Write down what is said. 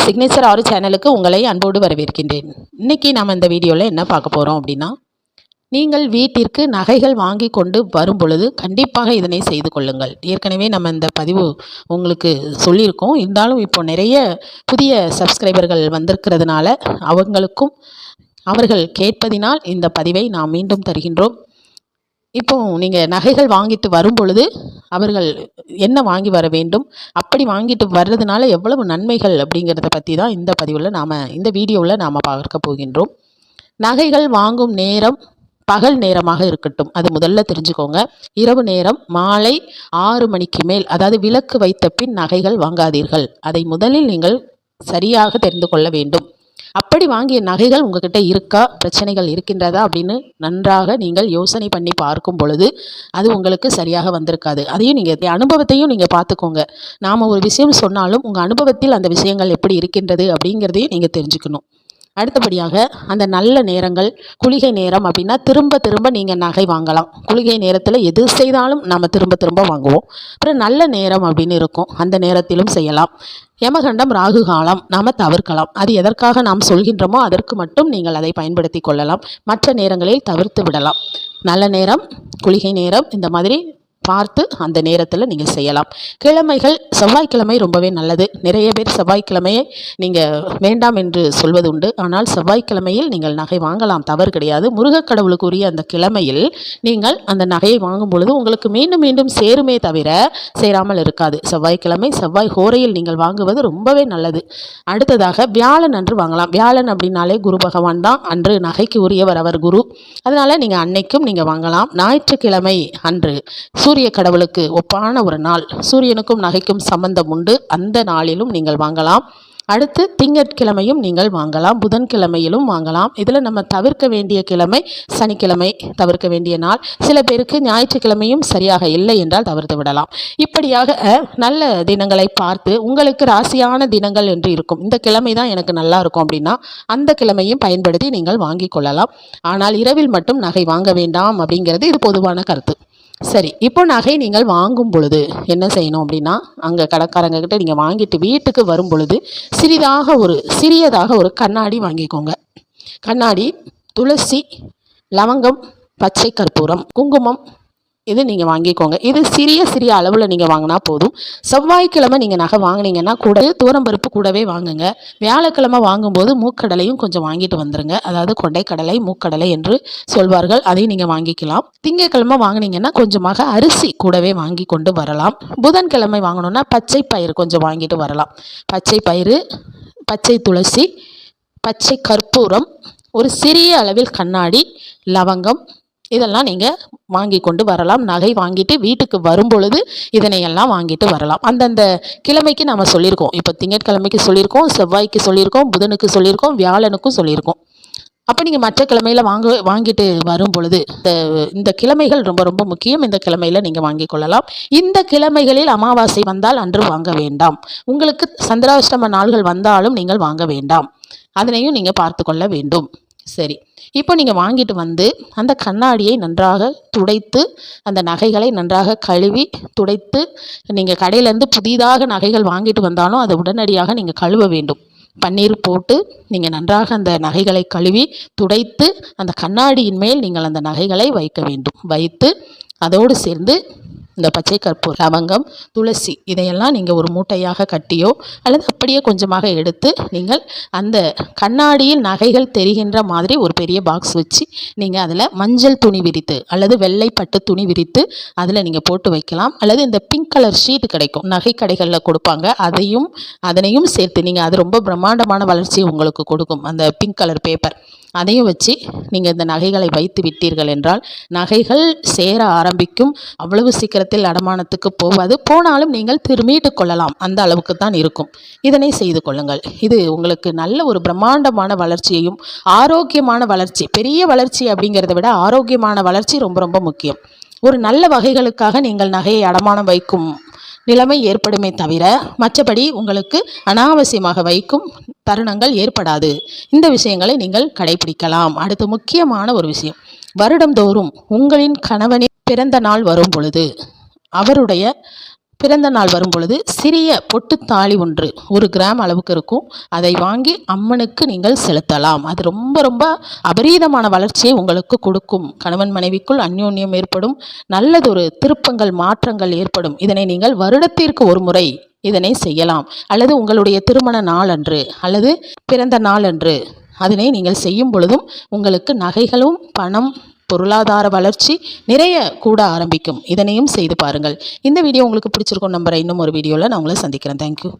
Signature ஆறு சேனலுக்கு உங்களை அன்போடு வரவேற்கின்றேன். இன்னைக்கு நாம் இந்த வீடியோவில் என்ன பார்க்க போகிறோம் அப்படின்னா, நீங்கள் வீட்டிற்கு நகைகள் வாங்கி கொண்டு வரும் பொழுது கண்டிப்பாக இதனை செய்து கொள்ளுங்கள். ஏற்கனவே நம்ம இந்த பதிவு உங்களுக்கு சொல்லியிருக்கோம். இருந்தாலும் இப்போ நிறைய புதிய சப்ஸ்கிரைபர்கள் வந்திருக்கிறதுனால அவர்கள் கேட்பதினால் இந்த பதிவை நாம் மீண்டும் தருகின்றோம். இப்போ நீங்கள் நகைகள் வாங்கிட்டு வரும் பொழுது அவர்கள் என்ன வாங்கி வர வேண்டும், அப்படி வாங்கிட்டு வர்றதுனால எவ்வளவு நன்மைகள் அப்படிங்கிறத பற்றி தான் இந்த வீடியோவில் நாம் பார்க்க போகின்றோம். நகைகள் வாங்கும் நேரம் பகல் நேரமாக இருக்கட்டும், அது முதல்ல தெரிஞ்சுக்கோங்க. இரவு நேரம் மாலை 6 மணிக்கு மேல், அதாவது விளக்கு வைத்த பின் நகைகள் வாங்காதீர்கள். அதை முதலில் நீங்கள் சரியாக தெரிந்து கொள்ள வேண்டும். அப்படி வாங்கிய நகைகள் உங்ககிட்ட இருக்கா, பிரச்சனைகள் இருக்கின்றதா அப்படின்னு நன்றாக நீங்கள் யோசனை பண்ணி பார்க்கும் பொழுது அது உங்களுக்கு சரியாக வந்திருக்காது. அதையும் நீங்கள் அனுபவத்தையும் நீங்கள் பார்த்துக்கோங்க. நாம் ஒரு விஷயம் சொன்னாலும் உங்கள் அனுபவத்தில் அந்த விஷயங்கள் எப்படி இருக்கின்றது அப்படிங்கிறதையும் நீங்கள் தெரிஞ்சுக்கணும். அடுத்தபடியாக அந்த நல்ல நேரங்கள், குளிகை நேரம் அப்படின்னா திரும்ப நீங்கள் நகை வாங்கலாம். குளிகை நேரத்தில் எது செய்தாலும் நம்ம திரும்ப வாங்குவோம். அப்புறம் நல்ல நேரம் அப்படின்னு இருக்கும், அந்த நேரத்திலும் செய்யலாம். யமகண்டம், ராகு காலம் நாம் தவிர்க்கலாம். அது எதற்காக நாம் சொல்கின்றோமோ அதற்கு மட்டும் நீங்கள் அதை பயன்படுத்தி கொள்ளலாம். மற்ற நேரங்களில் தவிர்த்து விடலாம். நல்ல நேரம், குளிகை நேரம் இந்த மாதிரி பார்த்து அந்த நேரத்தில் நீங்கள் செய்யலாம். கிழமைகள், செவ்வாய்க்கிழமை ரொம்பவே நல்லது. நிறைய பேர் செவ்வாய்க்கிழமையை நீங்கள் வேண்டாம் என்று சொல்வது உண்டு. ஆனால் செவ்வாய்க்கிழமையில் நீங்கள் நகை வாங்கலாம், தவறு கிடையாது. முருகக்கடவுளுக்குரிய அந்த கிழமையில் நீங்கள் அந்த நகையை வாங்கும் பொழுது உங்களுக்கு மீண்டும் சேருமே தவிர சேராமல் இருக்காது. செவ்வாய்க்கிழமை செவ்வாய் ஹோரையில் நீங்கள் வாங்குவது ரொம்பவே நல்லது. அடுத்ததாக வியாழன் அன்று வாங்கலாம். வியாழன் அப்படின்னாலே குரு பகவான் தான், அன்று நகைக்கு உரியவர் அவர் குரு. அதனால் நீங்கள் அன்னைக்கும் நீங்கள் வாங்கலாம். ஞாயிற்றுக்கிழமை அன்று சூரிய கடவுளுக்கு ஒப்பான ஒரு நாள், சூரியனுக்கும் நகைக்கும் சம்பந்தம் உண்டு. அந்த நாளிலும் நீங்கள் வாங்கலாம். அடுத்து திங்கட்கிழமையும் நீங்கள் வாங்கலாம், புதன்கிழமையிலும் வாங்கலாம். இதில் நம்ம தவிர்க்க வேண்டிய கிழமை சனிக்கிழமை, தவிர்க்க வேண்டிய நாள். சில பேருக்கு ஞாயிற்றுக்கிழமையும் சரியாக இல்லை என்றால் தவிர்த்து விடலாம். இப்படியாக நல்ல தினங்களை பார்த்து, உங்களுக்கு ராசியான தினங்கள் என்று இருக்கும், இந்த கிழமை தான் எனக்கு நல்லா இருக்கும் அப்படின்னா அந்த கிழமையும் பயன்படுத்தி நீங்கள் வாங்கி கொள்ளலாம். ஆனால் இரவில் மட்டும் நகை வாங்க வேண்டாம் அப்படிங்கிறது இது பொதுவான கருத்து. சரி, இப்போ நகை நீங்கள் வாங்கும் பொழுது என்ன செய்யணும் அப்படின்னா, அங்கே கடைக்காரங்க கிட்ட நீங்கள் வாங்கிட்டு வீட்டுக்கு வரும் பொழுது சிறியதாக ஒரு கண்ணாடி வாங்கிக்கோங்க. கண்ணாடி, துளசி, லவங்கம், பச்சை கற்பூரம், குங்குமம், இது நீங்கள் வாங்கிக்கோங்க. இது சிறிய அளவில் நீங்கள் வாங்கினா போதும். செவ்வாய்க்கிழமை நீங்கள் நகை வாங்கினீங்கன்னா கூட தூரம்பருப்பு கூடவே வாங்குங்க. வியாழக்கிழமை வாங்கும்போது மூக்கடலையும் கொஞ்சம் வாங்கிட்டு வந்துடுங்க. அதாவது கொண்டைக்கடலை, மூக்கடலை என்று சொல்வார்கள், அதையும் நீங்கள் வாங்கிக்கலாம். திங்கட்கிழமை வாங்கினீங்கன்னா கொஞ்சமாக அரிசி கூடவே வாங்கி கொண்டு வரலாம். புதன்கிழமை வாங்கணுன்னா பச்சை பயிறு கொஞ்சம் வாங்கிட்டு வரலாம். பச்சை பயிறு, பச்சை துளசி, பச்சை கற்பூரம், ஒரு சிறிய அளவில் கண்ணாடி, லவங்கம், இதெல்லாம் நீங்கள் வாங்கி கொண்டு வரலாம். நகை வாங்கிட்டு வீட்டுக்கு வரும் பொழுது இதனையெல்லாம் வாங்கிட்டு வரலாம். அந்தந்த கிழமைக்கு நம்ம சொல்லியிருக்கோம். இப்போ திங்கட்கிழமைக்கு சொல்லியிருக்கோம், செவ்வாய்க்கு சொல்லியிருக்கோம், புதனுக்கு சொல்லியிருக்கோம், வியாழனுக்கும் சொல்லியிருக்கோம். அப்போ நீங்கள் மற்ற கிழமையில் வாங்கிட்டு வரும் பொழுது இந்த கிழமைகள் ரொம்ப முக்கியம். இந்த கிழமையில் நீங்கள் வாங்கி கொள்ளலாம். இந்த கிழமைகளில் அமாவாசை வந்தால் அன்று வாங்க வேண்டாம். உங்களுக்கு சந்திராஷ்டம நாள்கள் வந்தாலும் நீங்கள் வாங்க வேண்டாம். அதனையும் நீங்கள் பார்த்து கொள்ள வேண்டும். சரி, இப்போ நீங்கள் வாங்கிட்டு வந்து அந்த கண்ணாடியை நன்றாக துடைத்து, அந்த நகைகளை நன்றாக கழுவி துடைத்து, நீங்கள் கடையிலேருந்து புதிதாக நகைகள் வாங்கிட்டு வந்தாலும் அதை உடனடியாக நீங்கள் கழுவ வேண்டும். பன்னீர் போட்டு நீங்கள் நன்றாக அந்த நகைகளை கழுவி துடைத்து அந்த கண்ணாடியின் மேல் நீங்கள் அந்த நகைகளை வைக்க வேண்டும். வைத்து அதோடு சேர்ந்து இந்த பச்சை கற்பூரம், லவங்கம், துளசி இதையெல்லாம் நீங்கள் ஒரு மூட்டையாக கட்டியோ அல்லது அப்படியே கொஞ்சமாக எடுத்து நீங்கள் அந்த கண்ணாடியில் நகைகள் தெரிகின்ற மாதிரி ஒரு பெரிய பாக்ஸ் வச்சு நீங்கள் அதில் மஞ்சள் துணி விரித்து அல்லது வெள்ளை பட்டு துணி விரித்து அதில் நீங்கள் போட்டு வைக்கலாம். அல்லது இந்த பிங்க் கலர் ஷீட் கிடைக்கும், நகை கடைகளில் கொடுப்பாங்க, அதனையும் சேர்த்து நீங்கள், அது ரொம்ப பிரம்மாண்டமான வளர்ச்சியை உங்களுக்கு கொடுக்கும். அந்த பிங்க் கலர் பேப்பர் அதையும் வச்சு நீங்கள் இந்த நகைகளை வைத்து விட்டீர்கள் என்றால் நகைகள் சேர ஆரம்பிக்கும். அவ்வளவு சீக்கிரத்தில் அடமானத்துக்கு போகாது. போனாலும் நீங்கள் மீட்டு கொள்ளலாம், அந்த அளவுக்கு தான் இருக்கும். இதனை செய்து கொள்ளுங்கள். இது உங்களுக்கு நல்ல ஒரு பிரம்மாண்டமான வளர்ச்சியையும் ஆரோக்கியமான வளர்ச்சி, பெரிய வளர்ச்சி அப்படிங்கிறத விட ஆரோக்கியமான வளர்ச்சி ரொம்ப முக்கியம். ஒரு நல்ல வகைகளுக்காக நீங்கள் நகையை அடமானம் வைக்கும் நிலைமை ஏற்படுமே தவிர மற்றபடி உங்களுக்கு அனாவசியமாக வைக்கும் தருணங்கள் ஏற்படாது. இந்த விஷயங்களை நீங்கள் கடைபிடிக்கலாம். அடுத்து முக்கியமான ஒரு விஷயம், வருடந்தோறும் உங்களின் கணவனின் பிறந்த நாள் வரும் பொழுது அவருடைய பிறந்த நாள் வரும் பொழுது சிறிய பொட்டுத்தாலி ஒன்று 1 கிராம் அளவுக்கு இருக்கும். அதை வாங்கி அம்மனுக்கு நீங்கள் செலுத்தலாம். அது ரொம்ப ரொம்ப அபரீதமான வளர்ச்சியை உங்களுக்கு கொடுக்கும். கணவன் மனைவிக்குள் அந்யோன்யம் ஏற்படும், நல்லதொரு திருப்பங்கள் மாற்றங்கள் ஏற்படும். இதனை நீங்கள் வருடத்திற்கு ஒரு முறை இதனை செய்யலாம். அல்லது உங்களுடைய திருமண நாள் அன்று அல்லது பிறந்த நாள் அன்று அதனை நீங்கள் செய்யும் பொழுதும் உங்களுக்கு நகைகளும் பணம் பொருளாதார வளர்ச்சி நிறைய கூட ஆரம்பிக்கும். இதனையும் செய்து பாருங்கள். இந்த வீடியோ உங்களுக்கு பிடிச்சிருக்கும் நம்புறேன். இன்னும் ஒரு வீடியோவில் நான் உங்களை சந்திக்கிறேன். தேங்க்யூ.